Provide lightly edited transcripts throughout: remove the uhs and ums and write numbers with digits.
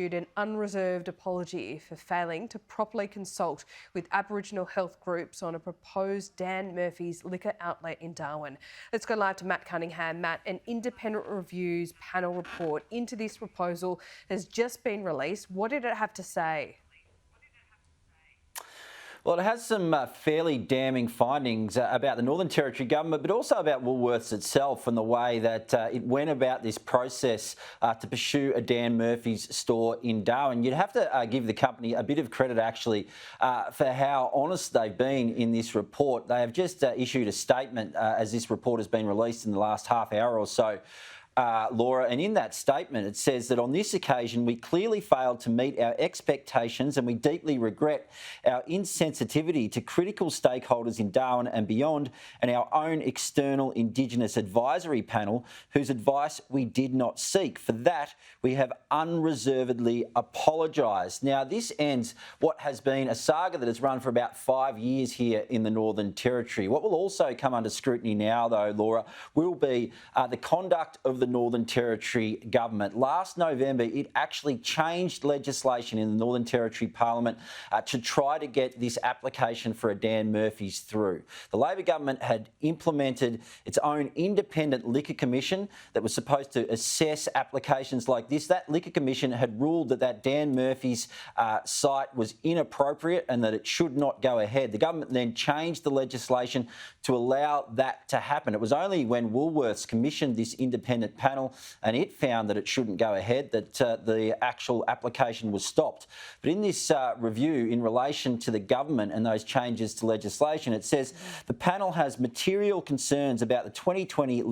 An unreserved apology for failing to properly consult with Aboriginal health groups on a proposed Dan Murphy's liquor outlet in Darwin. Let's go live to Matt Cunningham. Matt, an independent reviews panel report into this proposal has just been released. What did it have to say? Well, it has some fairly damning findings about the Northern Territory government, but also about Woolworths itself and the way that it went about this process to pursue a Dan Murphy's store in Darwin. You'd have to give the company a bit of credit, actually, for how honest they've been in this report. They have just issued a statement as this report has been released in the last half hour or so. Laura, and in that statement it says that on this occasion we clearly failed to meet our expectations and we deeply regret our insensitivity to critical stakeholders in Darwin and beyond, and our own external Indigenous advisory panel whose advice we did not seek. For that we have unreservedly apologised. Now this ends what has been a saga that has run for about 5 years here in the Northern Territory. What will also come under scrutiny now though, Laura, will be the conduct of the Northern Territory government. Last November, it actually changed legislation in the Northern Territory Parliament to try to get this application for a Dan Murphy's through. The Labor government had implemented its own independent liquor commission that was supposed to assess applications like this. That liquor commission had ruled that Dan Murphy's site was inappropriate and that it should not go ahead. The government then changed the legislation to allow that to happen. It was only when Woolworths commissioned this independent panel and it found that it shouldn't go ahead that the actual application was stopped. But in this review in relation to the government and those changes to legislation, it says the panel has material concerns about the 2020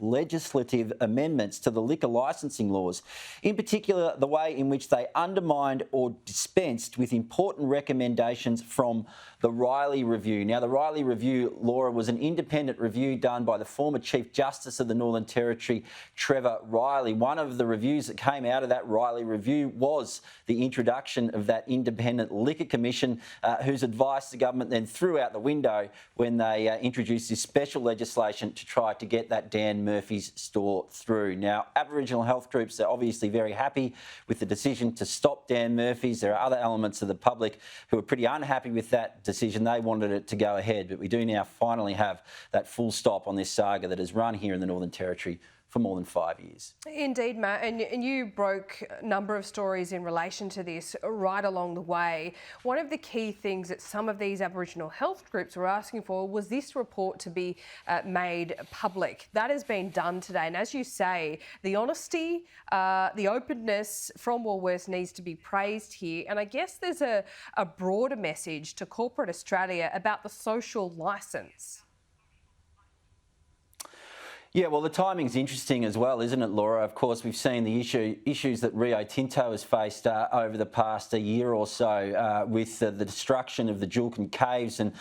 legislative amendments to the liquor licensing laws, in particular the way in which they undermined or dispensed with important recommendations from the Riley Review. Now, the Riley Review, Laura, was an independent review done by the former Chief Justice of the Northern Territory, Trevor Riley. One of the reviews that came out of that Riley Review was the introduction of that independent liquor commission, whose advice the government then threw out the window when they introduced this special legislation to try to get that Dan Murphy's store through. Now, Aboriginal health groups are obviously very happy with the decision to stop Dan Murphy's. There are other elements of the public who are pretty unhappy with that decision. They wanted it to go ahead, but we do now finally have that full stop on this saga that has run here in the Northern Territory for more than 5 years. Indeed, Matt, and you broke a number of stories in relation to this right along the way. One of the key things that some of these Aboriginal health groups were asking for was this report to be made public. That has been done today, and as you say, the honesty, the openness from Woolworths needs to be praised here, and I guess there's a broader message to corporate Australia about the social licence. Yeah, well, the timing's interesting as well, isn't it, Laura? Of course, we've seen the issues that Rio Tinto has faced over the past year or so with the destruction of the Julcan caves and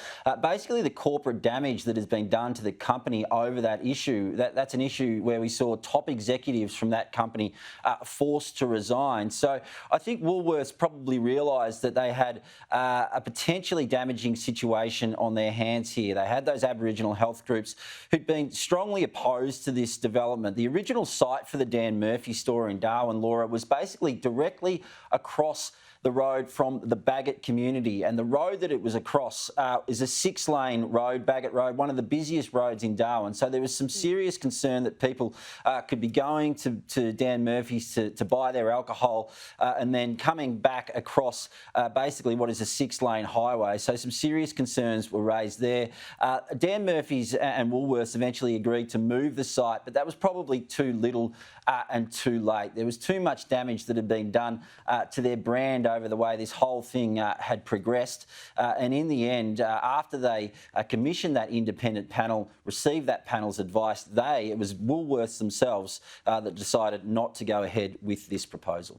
basically the corporate damage that has been done to the company over that issue. That's an issue where we saw top executives from that company forced to resign. So I think Woolworths probably realised that they had a potentially damaging situation on their hands here. They had those Aboriginal health groups who'd been strongly opposed to this development. The original site for the Dan Murphy store in Darwin, Laura, was basically directly across the road from the Bagot community, and the road that it was across is a 6-lane road, Bagot Road, one of the busiest roads in Darwin. So there was some serious concern that people could be going to Dan Murphy's to buy their alcohol and then coming back across basically what is a 6-lane highway. So some serious concerns were raised there. Dan Murphy's and Woolworths eventually agreed to move the site, but that was probably too little and too late. There was too much damage that had been done to their brand over the way this whole thing had progressed. And in the end, after they commissioned that independent panel, received that panel's advice, it was Woolworths themselves that decided not to go ahead with this proposal.